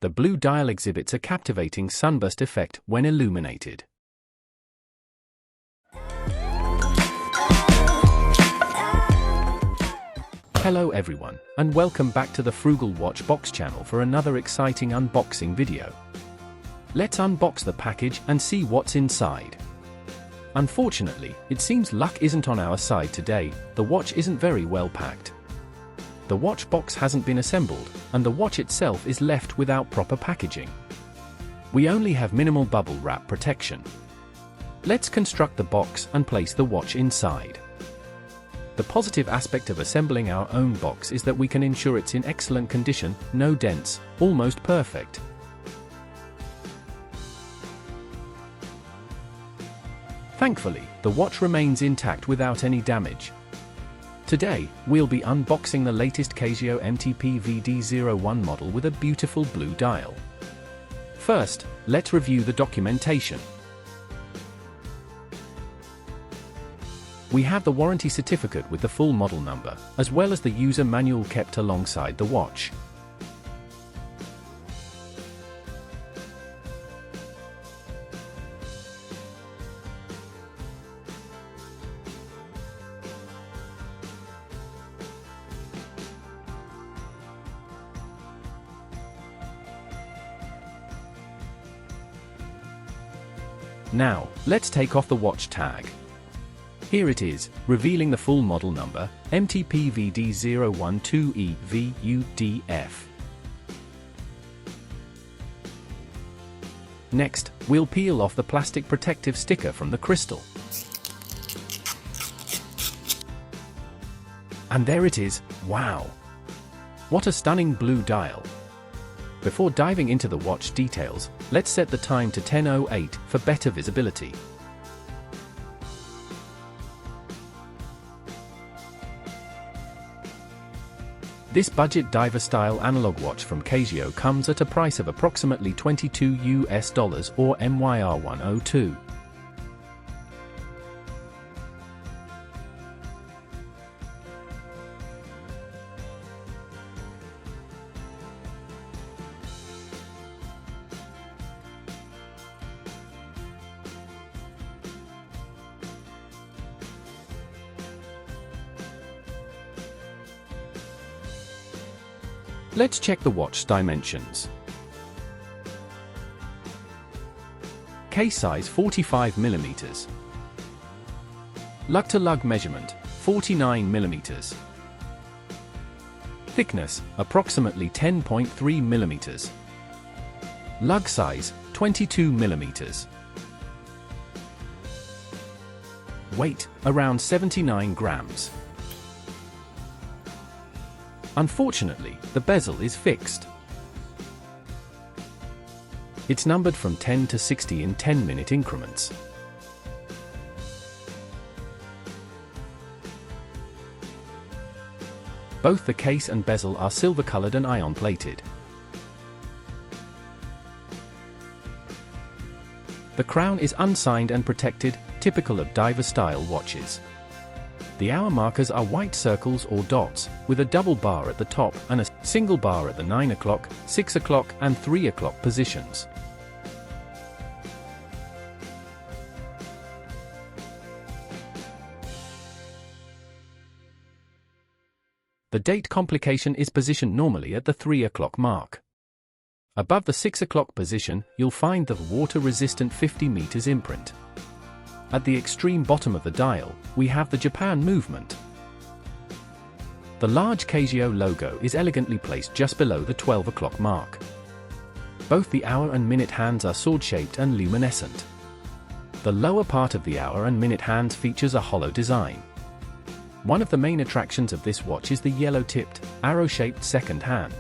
The blue dial exhibits a captivating sunburst effect when illuminated. Hello everyone, and welcome back to the Frugal Watch Box channel for another exciting unboxing video. Let's unbox the package and see what's inside. Unfortunately, it seems luck isn't on our side today. The watch isn't very well packed. The watch box hasn't been assembled, and the watch itself is left without proper packaging. We only have minimal bubble wrap protection. Let's construct the box and place the watch inside. The positive aspect of assembling our own box is that we can ensure it's in excellent condition, no dents, almost perfect. Thankfully, the watch remains intact without any damage. Today, we'll be unboxing the latest Casio MTP-VD01 model with a beautiful blue dial. First, let's review the documentation. We have the warranty certificate with the full model number, as well as the user manual kept alongside the watch. Now, let's take off the watch tag. Here it is, revealing the full model number, MTP-VD01-2EVUDF. Next, we'll peel off the plastic protective sticker from the crystal. And there it is, wow! What a stunning blue dial! Before diving into the watch details, let's set the time to 10:08 for better visibility. This budget diver-style analog watch from Casio comes at a price of approximately $22 or MYR 102. Let's check the watch dimensions. Case size 45 mm. Lug to lug measurement 49 mm. Thickness approximately 10.3 mm. Lug size 22 mm. Weight around 79 grams. Unfortunately, the bezel is fixed. It's numbered from 10 to 60 in 10-minute increments. Both the case and bezel are silver-colored and ion-plated. The crown is unsigned and protected, typical of diver-style watches. The hour markers are white circles or dots, with a double bar at the top and a single bar at the 9 o'clock, 6 o'clock and 3 o'clock positions. The date complication is positioned normally at the 3 o'clock mark. Above the 6 o'clock position, you'll find the water-resistant 50 meters imprint. At the extreme bottom of the dial, we have the Japan movement. The large Casio logo is elegantly placed just below the 12 o'clock mark. Both the hour and minute hands are sword-shaped and luminescent. The lower part of the hour and minute hands features a hollow design. One of the main attractions of this watch is the yellow-tipped, arrow-shaped second hand.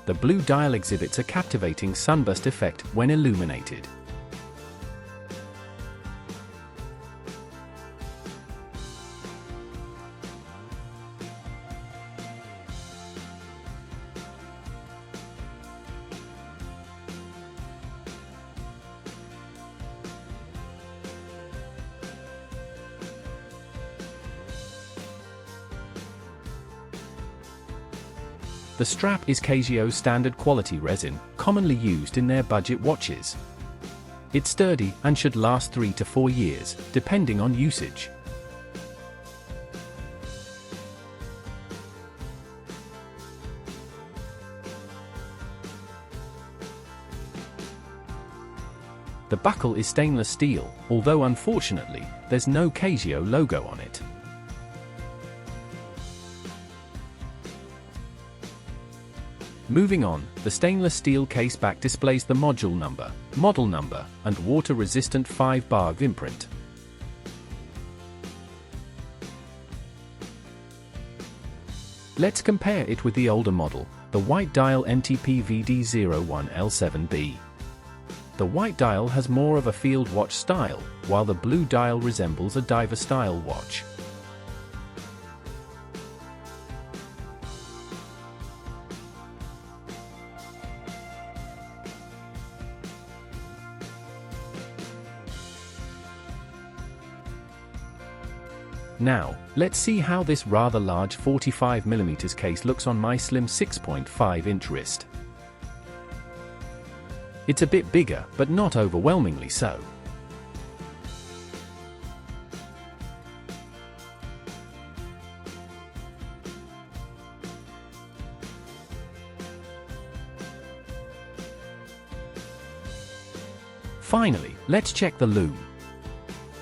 The blue dial exhibits a captivating sunburst effect when illuminated. The strap is Casio standard quality resin, commonly used in their budget watches. It's sturdy and should last 3 to 4 years, depending on usage. The buckle is stainless steel, although unfortunately, there's no Casio logo on it. Moving on, the stainless steel case back displays the module number, model number, and water-resistant 5-bar imprint. Let's compare it with the older model, the white dial MTP-VD01-2EVUDF. The white dial has more of a field watch style, while the blue dial resembles a diver-style watch. Now, let's see how this rather large 45mm case looks on my slim 6.5-inch wrist. It's a bit bigger, but not overwhelmingly so. Finally, let's check the lume.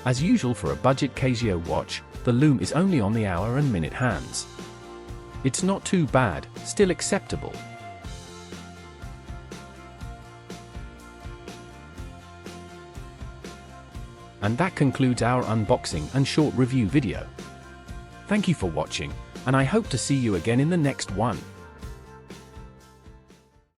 As usual for a budget Casio watch, the lume is only on the hour and minute hands. It's not too bad, still acceptable. And that concludes our unboxing and short review video. Thank you for watching, and I hope to see you again in the next one.